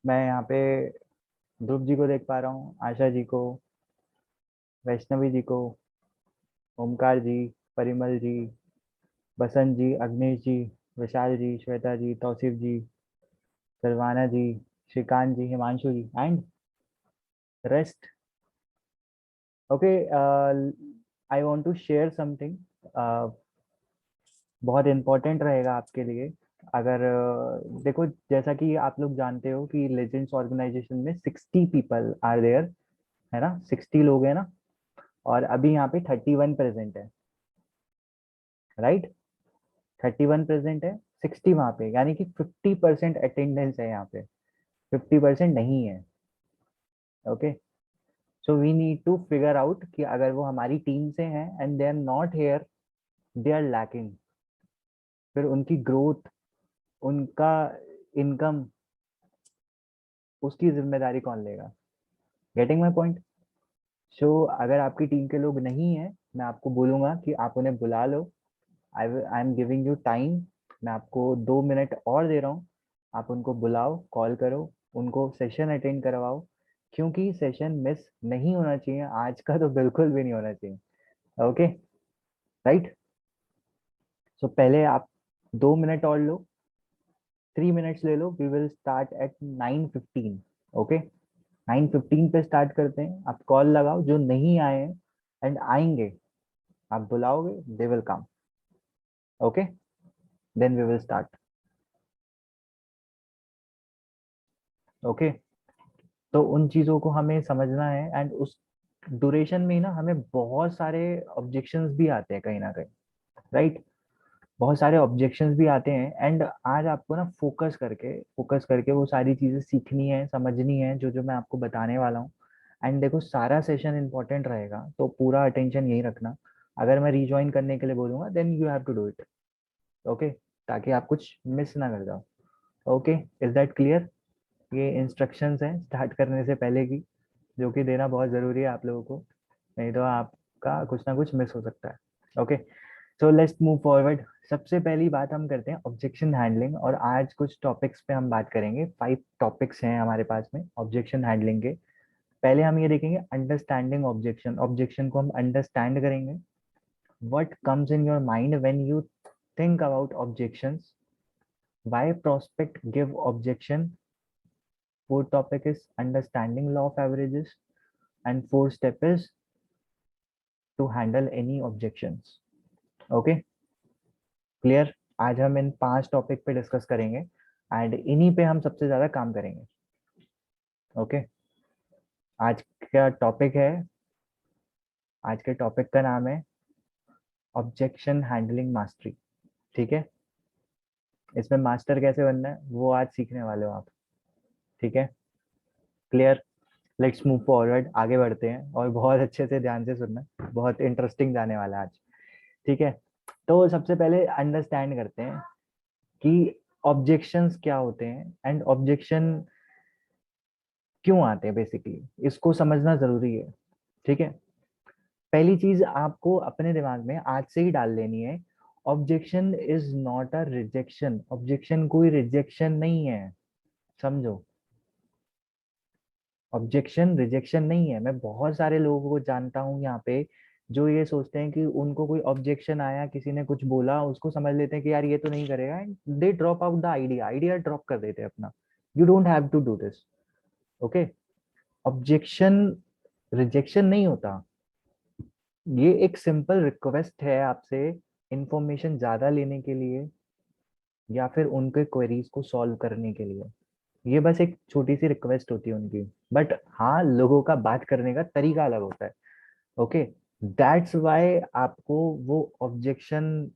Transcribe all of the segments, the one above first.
मैं यहाँ पे ध्रुव जी को देख पा रहा हूँ, आशा जी को, वैष्णवी जी को, Omkar ji, Parimal ji, Basant ji, Agnesh ji, Vishal ji, Shweta ji, Tausif ji, Saravana ji, Shrikant ji, Himanshu ji and rest. Okay, I want to share something, बहुत इम्पोर्टेंट रहेगा आपके लिए। अगर देखो, जैसा कि आप लोग जानते हो कि लेजेंड्स ऑर्गेनाइजेशन में 60 पीपल आर देयर, है ना, 60 लोग हैं ना। और अभी यहाँ पे 31 प्रेजेंट है, राइट। 31 प्रेजेंट है, 60 वहाँ पे, यानी कि 50% अटेंडेंस है यहाँ पे, 50% नहीं है। Okay, so we need to figure out कि अगर वो हमारी टीम से हैं and they are not here, they are lacking, फिर उनकी ग्रोथ, उनका इनकम, उसकी जिम्मेदारी कौन लेगा? Getting my point? सो अगर आपकी टीम के लोग नहीं है, मैं आपको बोलूंगा कि आप उन्हें बुला लो। I am giving you time, मैं आपको 2 मिनट और दे रहा हूँ। आप उनको बुलाओ, कॉल करो, उनको सेशन अटेंड करवाओ, क्योंकि सेशन मिस नहीं होना चाहिए आज का, तो बिल्कुल भी नहीं होना चाहिए। Okay, right. सो पहले आप 2 मिनट और लो, 3 मिनट्स ले लो। We will start at 9:15। Okay, 9:15 पे स्टार्ट करते हैं। आप कॉल लगाओ जो नहीं आए हैं एंड आएंगे, आप बुलाओगे, they will come. Okay, then we will start. Okay, तो उन चीजों को हमें समझना है एंड उस ड्यूरेशन में ही ना हमें बहुत सारे ऑब्जेक्शंस भी आते हैं कहीं ना कहीं, राइट। बहुत सारे ऑब्जेक्शंस भी आते हैं एंड आज आपको ना फोकस करके वो सारी चीजें सीखनी है, समझनी है, जो जो मैं आपको बताने वाला हूँ। एंड देखो, सारा सेशन इंपॉर्टेंट रहेगा, तो पूरा अटेंशन यही रखना। अगर मैं रिज्वाइन करने के लिए बोलूंगा, then you have to do it. Okay, ताकि आप कुछ मिस ना कर जाओ। Okay, is that clear? ये इंस्ट्रक्शंस हैं स्टार्ट करने से पहले की, जो कि देना बहुत जरूरी है आप लोगों को, नहीं तो आपका कुछ ना कुछ मिस हो सकता है। Okay, so let's move forward. सबसे पहली बात हम करते हैं ऑब्जेक्शन हैंडलिंग, और आज कुछ टॉपिक्स पे हम बात करेंगे। 5 टॉपिक्स हैं हमारे पास में ऑब्जेक्शन हैंडलिंग के। पहले हम ये देखेंगे अंडरस्टैंडिंग ऑब्जेक्शन, ऑब्जेक्शन को हम अंडरस्टैंड करेंगे। What comes in your mind when you think about objections, why prospect give objection. Fourth topic is understanding law of averages, and fourth step is to handle any objections. Okay, clear? आज हम इन 5 topic पे discuss करेंगे and इन्हीं पे हम सबसे ज्यादा काम करेंगे। ओके, आज का टॉपिक है, आज के टॉपिक का नाम है ऑब्जेक्शन हैंडलिंग मास्टरी। ठीक है, इसमें मास्टर कैसे बनना है वो आज सीखने वाले हो आप। ठीक है, क्लियर? लेट्स मूव फॉरवर्ड, आगे बढ़ते हैं, और बहुत अच्छे से ध्यान से सुनना, बहुत इंटरेस्टिंग जाने वाला है आज। ठीक है, तो सबसे पहले अंडरस्टैंड करते हैं कि ऑब्जेक्शंस क्या होते हैं एंड ऑब्जेक्शन क्यों आते हैं, बेसिकली इसको समझना जरूरी है। ठीक है, पहली चीज आपको अपने दिमाग में आज से ही डाल लेनी है, objection is not a rejection. Objection कोई रिजेक्शन नहीं है, समझो। ऑब्जेक्शन रिजेक्शन नहीं है। मैं बहुत सारे लोगों को जानता हूँ यहाँ पे जो ये सोचते हैं कि उनको कोई ऑब्जेक्शन आया, किसी ने कुछ बोला, उसको समझ लेते हैं कि यार ये तो नहीं करेगा, and they drop out the idea, idea drop कर देते हैं अपना। You don't have to do this. Okay, objection rejection नहीं होता, ये एक सिंपल रिक्वेस्ट है आपसे, इंफॉर्मेशन ज्यादा लेने के लिए या फिर उनके क्वेरीज को सॉल्व करने के लिए। ये बस एक छोटी सी रिक्वेस्ट होती है उनकी। बट हाँ, लोगों का बात करने का तरीका अलग होता है। ओके, दैट्स वाई आपको वो ऑब्जेक्शन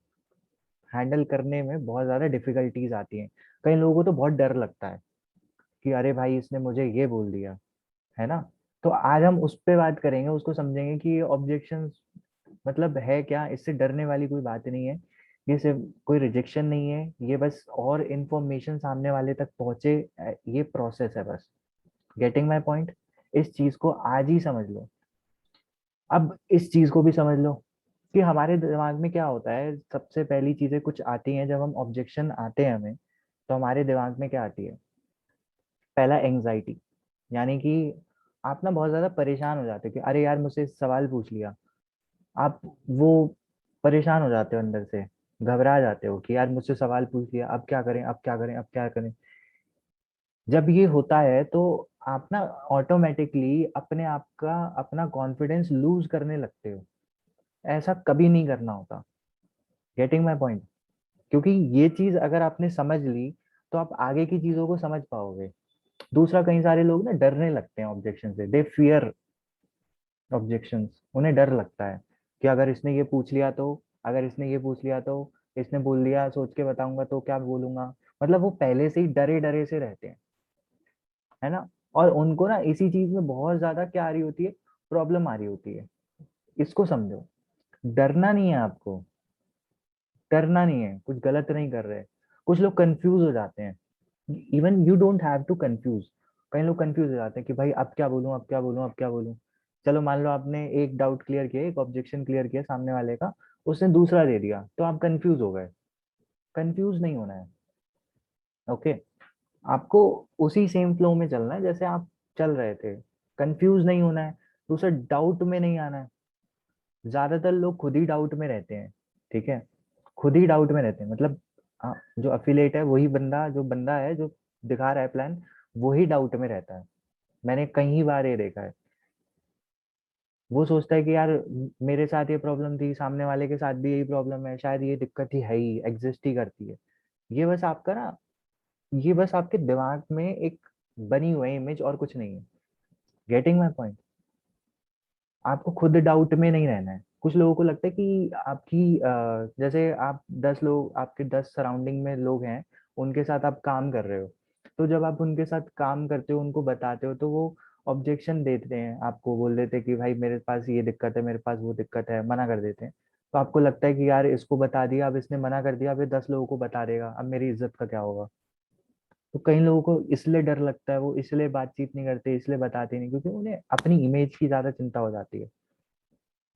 हैंडल करने में बहुत ज्यादा डिफिकल्टीज आती हैं। कई लोगों को तो बहुत डर लगता है कि अरे भाई इसने मुझे ये बोल दिया, है ना। तो आज हम उस पे बात करेंगे, उसको समझेंगे कि ऑब्जेक्शन मतलब है क्या, इससे डरने वाली कोई बात नहीं है। ये सिर्फ कोई रिजेक्शन नहीं है, ये बस और इन्फॉर्मेशन सामने वाले तक पहुंचे, ये प्रोसेस है बस। Getting my point? इस चीज को आज ही समझ लो। अब इस चीज को भी समझ लो कि हमारे दिमाग में क्या होता है। सबसे पहली चीजें कुछ आती हैं जब हम ऑब्जेक्शन आते हैं हमें, तो हमारे दिमाग में क्या आती है? पहला एंजाइटी, यानी कि आप ना बहुत ज्यादा परेशान हो जाते हो कि अरे यार मुझसे सवाल पूछ लिया। आप वो परेशान हो जाते हो अंदर से, घबरा जाते हो कि यार मुझसे सवाल पूछ लिया, अब क्या करें, अब क्या करें, अब क्या करें। जब ये होता है तो आप ना ऑटोमेटिकली अपने आप का अपना कॉन्फिडेंस लूज करने लगते हो। ऐसा कभी नहीं करना होता। Getting my point? क्योंकि ये चीज अगर आपने समझ ली तो आप आगे की चीजों को समझ पाओगे। दूसरा, कई सारे लोग ना डरने लगते हैं ऑब्जेक्शन से, दे फियर ऑब्जेक्शंस। उन्हें डर लगता है कि अगर इसने ये पूछ लिया तो, अगर इसने ये पूछ लिया तो, इसने बोल दिया सोच के बताऊंगा तो क्या बोलूंगा। मतलब वो पहले से ही डरे डरे से रहते हैं, है ना। और उनको ना इसी चीज में बहुत ज्यादा क्या आ रही होती है, प्रॉब्लम आ रही होती है। इसको समझो, डरना नहीं है आपको, डरना नहीं है, कुछ गलत नहीं कर रहे। कुछ लोग कंफ्यूज हो जाते हैं। Even you don't have to confuse. कई लोग कंफ्यूज हो जाते हैं कि भाई अब क्या बोलूं, अब क्या बोलूं, अब क्या बोलूं। चलो मान लो आपने एक डाउट क्लियर किया, एक ऑब्जेक्शन क्लियर किया सामने वाले का, उसने दूसरा दे दिया तो आप कंफ्यूज हो गए। कंफ्यूज नहीं होना है। ओके। आपको उसी सेम फ्लो में चलना है जैसे आप चल रहे थे। कंफ्यूज नहीं होना है, दूसरा डाउट में नहीं आना है। ज्यादातर लोग खुद ही डाउट में रहते हैं। ठीक है, खुद ही डाउट में रहते हैं। मतलब जो अफिलेट है वही बंदा, जो बंदा है जो दिखा रहा है प्लान, वही डाउट में रहता है। मैंने कई बार ये देखा है। वो सोचता है कि यार मेरे साथ ये प्रॉब्लम थी, सामने वाले के साथ भी यही प्रॉब्लम है, शायद ये दिक्कत ही है ही, एग्जिस्ट ही करती है। ये बस आपका ना, ये बस आपके दिमाग में एक बनी हुई इमेज और कुछ नहीं है। Getting my point? आपको खुद डाउट में नहीं रहना है। कुछ लोगों को लगता है कि आपकी जैसे आप 10 लोग, आपके 10 सराउंडिंग में लोग हैं, उनके साथ आप काम कर रहे हो। तो जब आप उनके साथ काम करते हो, उनको बताते हो, तो वो ऑब्जेक्शन देते हैं, आपको बोल देते हैं कि भाई मेरे पास ये दिक्कत है, मेरे पास वो दिक्कत है, मना कर देते हैं। तो आपको लगता है कि यार इसको बता दिया, अब इसने मना कर दिया, अब ये 10 लोगों को बता देगा, अब मेरी इज्जत का क्या होगा। तो कई लोगों को इसलिए डर लगता है, वो इसलिए बातचीत नहीं करते, इसलिए बताते नहीं, क्योंकि उन्हें अपनी इमेज की ज्यादा चिंता हो जाती है।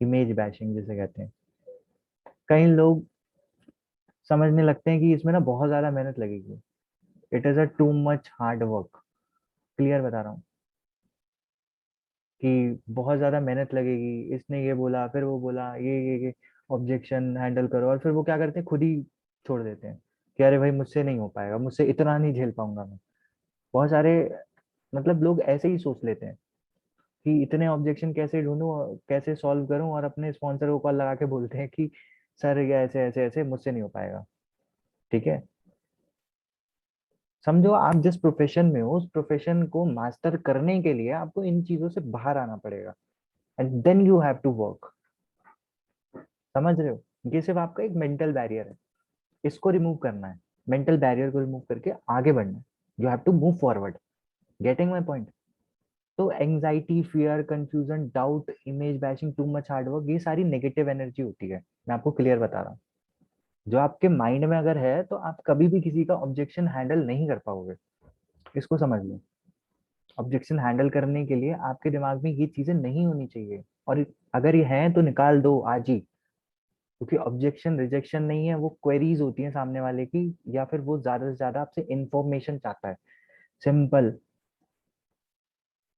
इमेज बैशिंग जिसे कहते हैं। कई लोग समझने लगते हैं कि इसमें ना बहुत ज्यादा मेहनत लगेगी। It is a to much hard work. Clear बता रहा हूँ कि बहुत ज्यादा मेहनत लगेगी। इसने ये बोला, फिर वो बोला, ये ऑब्जेक्शन हैंडल करो, और फिर वो क्या करते हैं, खुद ही छोड़ देते हैं कि अरे भाई मुझसे नहीं हो पाएगा, मुझसे इतना नहीं झेल पाऊंगा मैं। बहुत सारे मतलब लोग ऐसे ही सोच लेते हैं कि इतने ऑब्जेक्शन कैसे ढूंढूं और कैसे सॉल्व करूं, और अपने स्पॉन्सर को कॉल लगा के बोलते हैं कि सर ये ऐसे ऐसे ऐसे मुझसे नहीं हो पाएगा। ठीक है, समझो आप जिस प्रोफेशन में हो, उस प्रोफेशन को मास्टर करने के लिए आपको इन चीजों से बाहर आना पड़ेगा। And then you have to work. समझ रहे हो? ये सिर्फ आपका एक मेंटल बैरियर है, इसको रिमूव करना है। मेंटल बैरियर को रिमूव करके आगे बढ़ना है। You have to move forward. Getting my point? तो anxiety, fear, confusion, doubt, image bashing, too much hard work, ये सारी नेगेटिव एनर्जी होती है। मैं आपको क्लियर बता रहा हूँ। जो आपके माइंड में अगर है तो आप कभी भी किसी का ऑब्जेक्शन हैंडल नहीं कर पाओगे। इसको समझ लो। ऑब्जेक्शन हैंडल करने के लिए आपके दिमाग में ये चीजें नहीं होनी चाहिए। और अगर ये हैं तो निकाल दो आज ही। क्योंकि ऑब्जेक्शन रिजेक्शन नहीं है, वो क्वेरीज होती हैं सामने वाले की, या फिर वो ज्यादा से ज्यादा आपसे इंफॉर्मेशन चाहता है। सिंपल।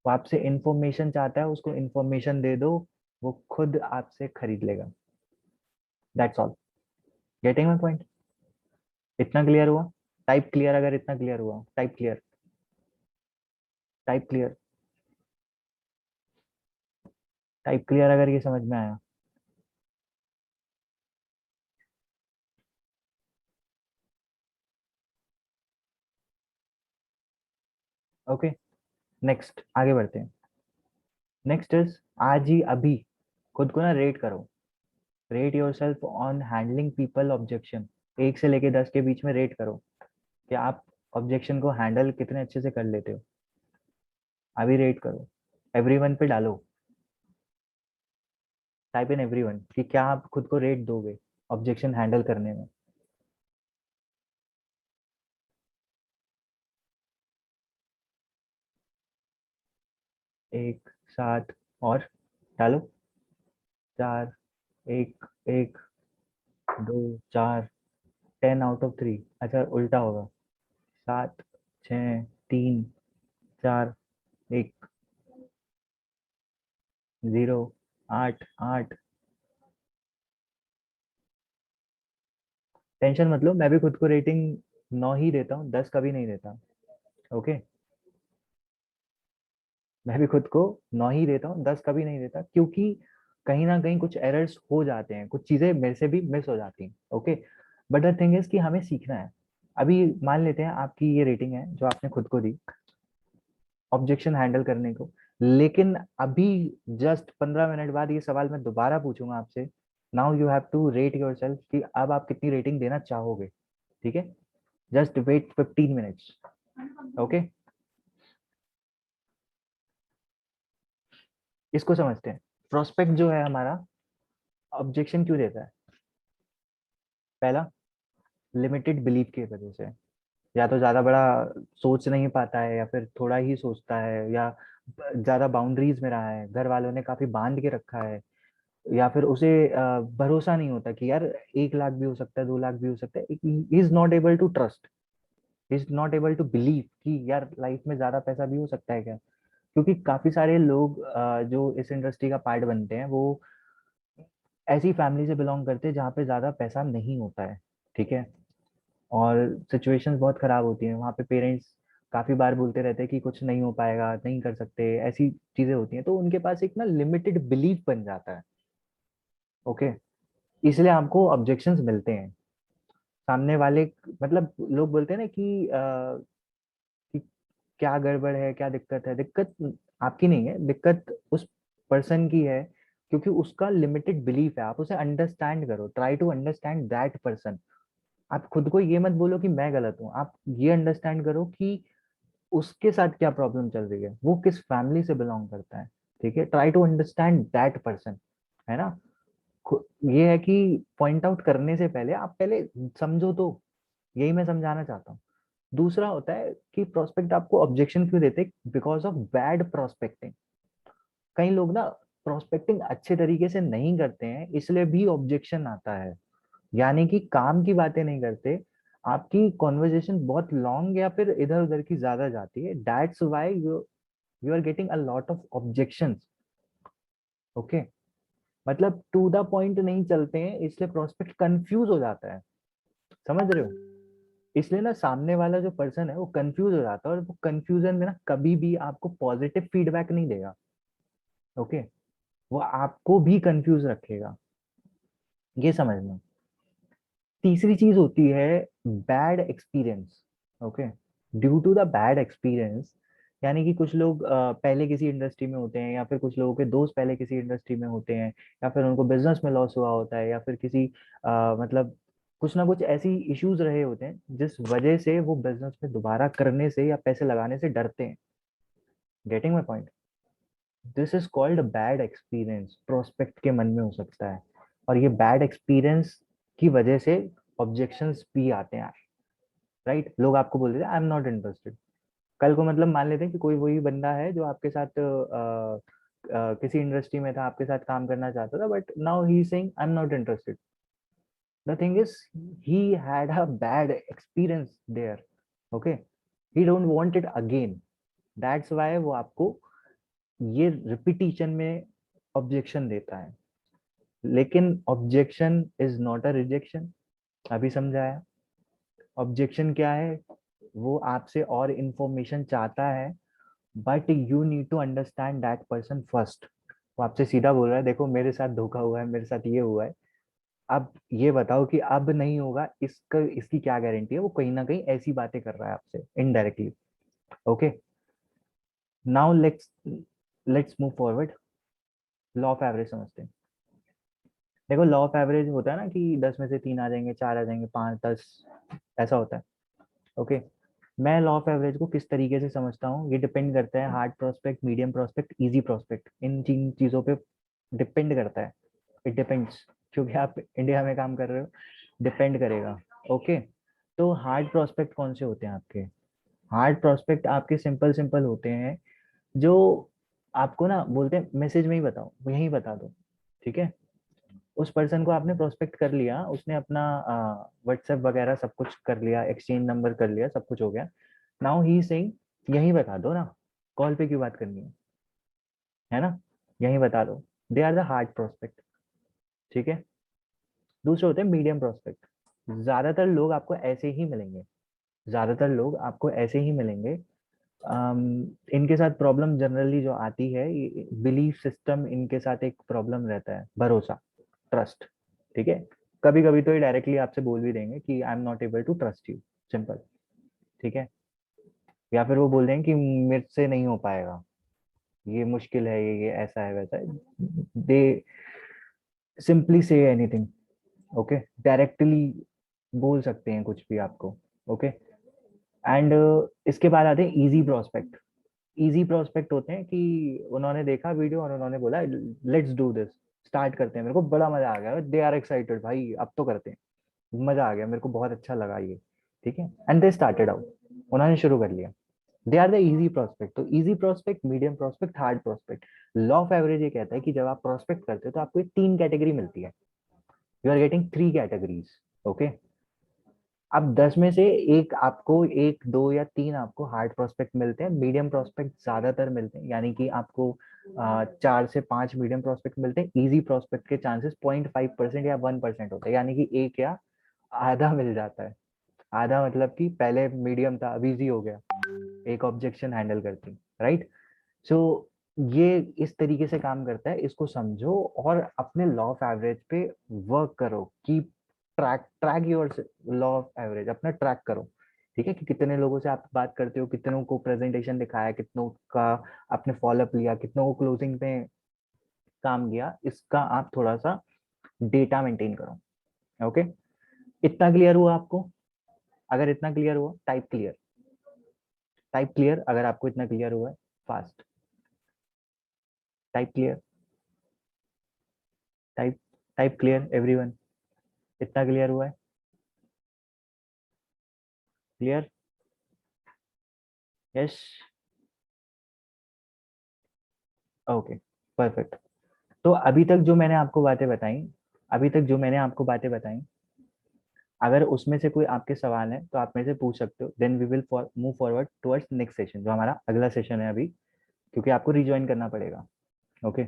वो आपसे इंफॉर्मेशन चाहता है, उसको इंफॉर्मेशन दे दो, वो खुद आपसे खरीद लेगा। That's all. Getting my point? इतना क्लियर हुआ? टाइप क्लियर, अगर इतना क्लियर हुआ, type clear. Type clear. Type clear अगर ये समझ में आया। ओके, नेक्स्ट आगे बढ़ते हैं। नेक्स्ट इज, आज ही अभी खुद को ना रेट करो। Rate your self on handling people objection. 1 से लेके 10 के बीच में रेट करो कि आप ऑब्जेक्शन को हैंडल कितने अच्छे से कर लेते हो। अभी रेट करो। एवरीवन पे डालो। टाइप इन एवरीवन कि क्या आप खुद को रेट दोगे ऑब्जेक्शन हैंडल करने में। 1, 7 और डालो। 4, 1, 1, 2, 4, 10 आउट ऑफ 3। अच्छा उल्टा होगा। 7, 6, 3, 4, 1, 0, 8, 8। टेंशन मत लो, मैं भी खुद को रेटिंग 9 ही देता हूँ, 10 कभी नहीं देता। ओके, मैं भी खुद को 9 ही देता हूँ, 10 कभी नहीं देता, क्योंकि कहीं ना कहीं कुछ एरर्स हो जाते हैं, कुछ चीजें मेरे से भी मिस हो जाती हैं। Okay, but the thing is कि हमें सीखना है। अभी मान लेते हैं आपकी ये रेटिंग है जो आपने खुद को दी ऑब्जेक्शन हैंडल करने को, लेकिन अभी जस्ट 15 मिनट बाद ये सवाल मैं दोबारा पूछूंगा आपसे। Now you have to rate yourself कि अब आप कितनी रेटिंग देना चाहोगे। ठीक है, जस्ट वेट 15 मिनट्स। ओके, इसको समझते हैं। प्रोस्पेक्ट जो है हमारा, ऑब्जेक्शन क्यों देता है? पहला, लिमिटेड बिलीफ की वजह से, या तो ज्यादा बड़ा सोच नहीं पाता है, या फिर थोड़ा ही सोचता है, या ज्यादा बाउंड्रीज में रहा है, घर वालों ने काफी बांध के रखा है, या फिर उसे भरोसा नहीं होता कि यार 1 लाख भी हो सकता है, 2 लाख भी हो सकता है। Is not able to trust, is not able to believe कि यार लाइफ में ज्यादा पैसा भी हो सकता है क्या। क्योंकि काफी सारे लोग जो इस इंडस्ट्री का पार्ट बनते हैं, वो ऐसी फैमिली से बिलोंग करते हैं जहाँ पे ज्यादा पैसा नहीं होता है। ठीक है, और सिचुएशंस बहुत खराब होती हैं वहाँ पे। पेरेंट्स काफी बार बोलते रहते हैं कि कुछ नहीं हो पाएगा, नहीं कर सकते, ऐसी चीजें होती हैं, तो उनके पास एक ना लिमिटेड बिलीफ बन जाता है। ओके, इसलिए आपको ऑब्जेक्शंस मिलते हैं सामने वाले। मतलब लोग बोलते हैं ना कि क्या गड़बड़ है, क्या दिक्कत है। दिक्कत आपकी नहीं है, दिक्कत उस पर्सन की है, क्योंकि उसका लिमिटेड बिलीफ है। आप उसे अंडरस्टैंड करो, try to understand that person. आप खुद को ये मत बोलो कि मैं गलत हूँ, आप ये अंडरस्टैंड करो कि उसके साथ क्या प्रॉब्लम चल रही है, वो किस फैमिली से बिलोंग करता है। ठीक है, try to understand that person, है ना। ये है कि पॉइंट आउट करने से पहले आप पहले समझो तो, यही मैं समझाना चाहता हूँ। दूसरा होता है कि प्रोस्पेक्ट आपको ऑब्जेक्शन क्यों देते, बिकॉज ऑफ बैड प्रोस्पेक्टिंग। कई लोग ना प्रोस्पेक्टिंग अच्छे तरीके से नहीं करते हैं, इसलिए भी ऑब्जेक्शन आता है। यानी कि काम की बातें नहीं करते, आपकी कॉन्वर्जेशन बहुत लॉन्ग या फिर इधर उधर की ज्यादा जाती है, that's why you you are getting a lot of objections. Okay, मतलब टू द पॉइंट नहीं चलते हैं, इसलिए प्रोस्पेक्ट कंफ्यूज हो जाता है। समझ रहे हो? इसलिए ना सामने वाला जो पर्सन है वो कंफ्यूज हो जाता है, और वो कंफ्यूजन में ना कभी भी आपको पॉजिटिव फीडबैक नहीं देगा। ओके, वो आपको भी कंफ्यूज रखेगा, ये समझना। तीसरी चीज होती है bad experience. Okay, due to the bad experience, यानी कि कुछ लोग पहले किसी इंडस्ट्री में होते हैं, या फिर कुछ लोगों के दोस्त पहले किसी इंडस्ट्री में होते हैं, या फिर उनको बिजनेस में लॉस हुआ होता है, या फिर किसी मतलब कुछ ना कुछ ऐसी इश्यूज रहे होते हैं जिस वजह से वो बिजनेस में दोबारा करने से या पैसे लगाने से डरते हैं। Getting my point? This is called bad experience, prospect के मन में हो सकता है। और ये बैड एक्सपीरियंस की वजह से ऑब्जेक्शंस भी आते हैं। राइट, लोग आपको बोल देते हैं आई एम नॉट इंटरेस्टेड। कल को मतलब मान लेते हैं कि कोई वही बंदा है जो आपके साथ किसी इंडस्ट्री में था, आपके साथ काम करना चाहता था, but now he saying I am not interested. The thing is he had a bad experience there. Okay, he don't want it again, that's why वो आपको ये रिपीटिशन में ऑब्जेक्शन देता है। लेकिन objection is not a rejection, अभी समझाया। Objection क्या है? वो आपसे और इंफॉर्मेशन चाहता है, but you need to understand that person first. वो आपसे सीधा बोल रहा है, देखो मेरे साथ धोखा हुआ है, मेरे साथ ये हुआ है, अब ये बताओ कि अब नहीं होगा, इसका इसकी क्या गारंटी है। वो कहीं ना कहीं ऐसी बातें कर रहा है आपसे indirectly. Okay, now let's move forward. Law of average समझते हैं। देखो, लॉ ऑफ एवरेज होता है ना कि 10 में से 3 आ जाएंगे, 4 आ जाएंगे, 5, 10, ऐसा होता है। ओके, मैं लॉ ऑफ एवरेज को किस तरीके से समझता हूँ, ये डिपेंड करता है hard prospect, medium prospect, easy prospect, इन 3 चीजों पे डिपेंड करता है। इट डिपेंड्स, क्योंकि आप इंडिया में काम कर रहे हो, डिपेंड करेगा। ओके, तो हार्ड प्रोस्पेक्ट कौन से होते हैं आपके? हार्ड प्रोस्पेक्ट आपके सिंपल सिंपल होते हैं, जो आपको ना बोलते हैं मैसेज में ही बताओ, वो यही बता दो। ठीक है, उस पर्सन को आपने प्रोस्पेक्ट कर लिया, उसने अपना व्हाट्सएप वगैरह सब कुछ कर लिया, एक्सचेंज नंबर कर लिया, सब कुछ हो गया। नाउ ही सेइंग यही बता दो ना, कॉल पे क्यों बात करनी है ना, यही बता दो। They are the hard prospect, ठीक है। दूसरे होते हैं मीडियम प्रोस्पेक्ट। ज्यादातर लोग आपको ऐसे ही मिलेंगे, ज्यादातर लोग आपको ऐसे ही मिलेंगे। इनके साथ प्रॉब्लम जनरली जो आती है, बिलीफ सिस्टम इनके साथ एक प्रॉब्लम रहता है, भरोसा, ट्रस्ट, ठीक है। कभी कभी तो ये डायरेक्टली आपसे बोल भी देंगे कि I am not able to trust you, simple, ठीक है। या फिर वो बोल देंगे कि मेरे से नहीं हो पाएगा, ये मुश्किल है, ये ऐसा है वैसा है। दे simply say anything, okay, directly बोल सकते हैं कुछ भी आपको, ओके। एंड इसके बाद आते हैं इजी प्रोस्पेक्ट। इजी प्रोस्पेक्ट होते हैं कि उन्होंने देखा वीडियो और उन्होंने बोला लेट्स डू दिस, स्टार्ट करते हैं, मेरे को बड़ा मजा आ गया, दे आर एक्साइटेड, भाई अब तो करते हैं, मजा आ गया, मेरे को बहुत अच्छा लगा ये, ठीक है। एंड दे स्टार्टेड आउट, उन्होंने शुरू कर लिया। They are the easy prospect. तो easy prospect, medium prospect, hard prospect. Law of average ये कहता है कि जब आप प्रोस्पेक्ट करते हो तो आपको एक 3 कैटेगरी मिलती है, you are getting 3 categories, okay. अब 10 में से एक आपको, 1, 2 या 3 आपको हार्ड प्रोस्पेक्ट मिलते हैं, मीडियम प्रोस्पेक्ट ज्यादातर मिलते हैं, यानी कि आपको 4 से 5 मीडियम प्रोस्पेक्ट मिलते हैं। इजी प्रोस्पेक्ट के चांसेस 0.5% या 1% होता है, यानी कि एक या आधा मिल जाता है। आधा मतलब कि पहले मीडियम था, अब इजी हो गया, एक ऑब्जेक्शन हैंडल करती, राइट। सो ये इस तरीके से काम करता है, इसको समझो और अपने लॉ ऑफ एवरेज पे वर्क करो। Keep track your law of average, अपना ट्रैक करो, ठीक है, कि कितने लोगों से आप बात करते हो, कितनों को प्रेजेंटेशन दिखाया, कितनों का आपने फॉलोअप लिया, कितनों को क्लोजिंग पे काम किया, इसका आप थोड़ा सा डेटा मेंटेन करो, ओके। इतना क्लियर हुआ आपको? अगर इतना क्लियर हुआ, टाइप क्लियर, टाइप क्लियर, अगर आपको इतना क्लियर हुआ है, fast type clear, type type clear everyone, इतना क्लियर हुआ है? क्लियर? Yes, okay, perfect. तो अभी तक जो मैंने आपको बातें बताई, अभी तक जो मैंने आपको बातें बताई, अगर उसमें से कोई आपके सवाल है तो आप मेरे से पूछ सकते हो, then we will move forward towards next session, जो हमारा अगला सेशन है अभी, क्योंकि आपको रिज्वाइन करना पड़ेगा, ओके।